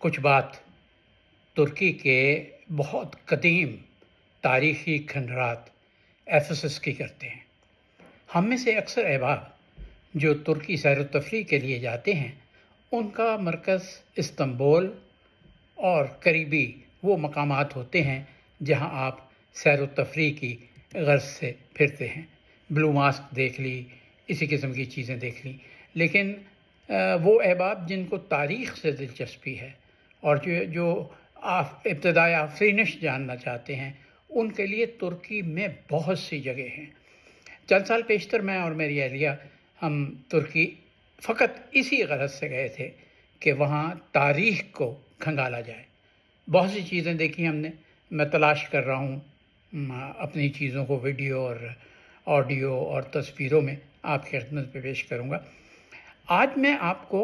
کچھ بات ترکی کے بہت قدیم تاریخی کھنڈرات ایفیسس کی کرتے ہیں۔ ہم میں سے اکثر احباب جو ترکی سیر و تفریح کے لیے جاتے ہیں ان کا مرکز استنبول اور قریبی وہ مقامات ہوتے ہیں جہاں آپ سیر و تفریح کی غرض سے پھرتے ہیں۔ بلو ماسک دیکھ لی، اسی قسم کی چیزیں دیکھ لی، لیکن وہ احباب جن کو تاریخ سے دلچسپی ہے اور جو ابتدائی آفرینش جاننا چاہتے ہیں ان کے لیے ترکی میں بہت سی جگہ ہیں۔ چند سال پیشتر میں اور میری اہلیہ ہم ترکی فقط اسی غرض سے گئے تھے کہ وہاں تاریخ کو کھنگالا جائے۔ بہت سی چیزیں دیکھی ہم نے، میں تلاش کر رہا ہوں اپنی چیزوں کو ویڈیو اور آڈیو اور تصویروں میں آپ کی خدمت پہ پیش کروں گا۔ آج میں آپ کو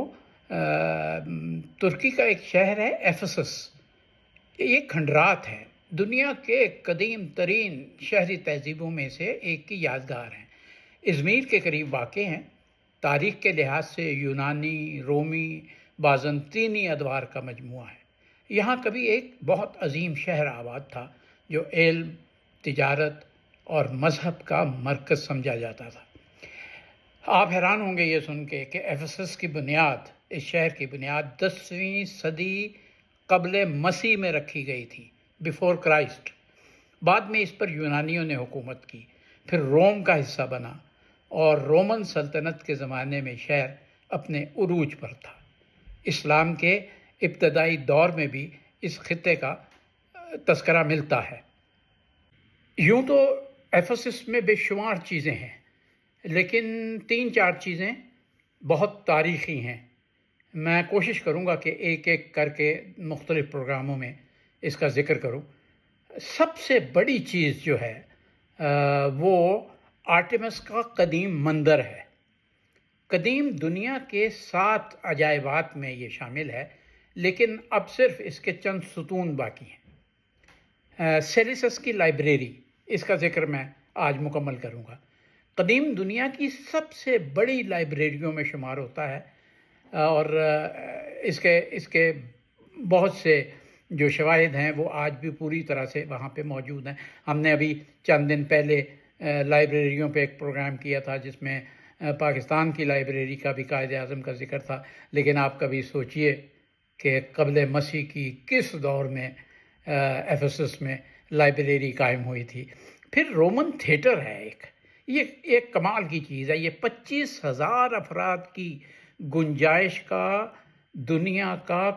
ترکی کا ایک شہر ہے ایفیسس، یہ کھنڈرات ہے، دنیا کے قدیم ترین شہری تہذیبوں میں سے ایک کی یادگار ہیں۔ ازمیر کے قریب واقع ہیں، تاریخ کے لحاظ سے یونانی، رومی، بازنطینی ادوار کا مجموعہ ہے۔ یہاں کبھی ایک بہت عظیم شہر آباد تھا جو علم، تجارت اور مذہب کا مرکز سمجھا جاتا تھا۔ آپ حیران ہوں گے یہ سن کے کہ ایفیسس کی بنیاد، اس شہر کی بنیاد 10ویں صدی قبل مسیح میں رکھی گئی تھی، بیفور کرائسٹ۔ بعد میں اس پر یونانیوں نے حکومت کی، پھر روم کا حصہ بنا اور رومن سلطنت کے زمانے میں شہر اپنے عروج پر تھا۔ اسلام کے ابتدائی دور میں بھی اس خطے کا تذکرہ ملتا ہے۔ یوں تو ایفیسس میں بے شمار چیزیں ہیں، لیکن 3-4 چیزیں بہت تاریخی ہیں۔ میں کوشش کروں گا کہ ایک ایک کر کے مختلف پروگراموں میں اس کا ذکر کروں۔ سب سے بڑی چیز جو ہے وہ آرٹیمس کا قدیم مندر ہے۔ قدیم دنیا کے 7 عجائبات میں یہ شامل ہے، لیکن اب صرف اس کے چند ستون باقی ہیں۔ سیلیسس کی لائبریری، اس کا ذکر میں آج مکمل کروں گا۔ قدیم دنیا کی سب سے بڑی لائبریریوں میں شمار ہوتا ہے اور اس کے بہت سے جو شواہد ہیں وہ آج بھی پوری طرح سے وہاں پہ موجود ہیں۔ ہم نے ابھی چند دن پہلے لائبریریوں پہ ایک پروگرام کیا تھا جس میں پاکستان کی لائبریری کا بھی قائد اعظم کا ذکر تھا، لیکن آپ کبھی سوچئے کہ قبل مسیح کی کس دور میں ایفیسس میں لائبریری قائم ہوئی تھی۔ پھر رومن تھیٹر ہے یہ ایک کمال کی چیز ہے۔ یہ 25,000 افراد کی گنجائش کا دنیا کا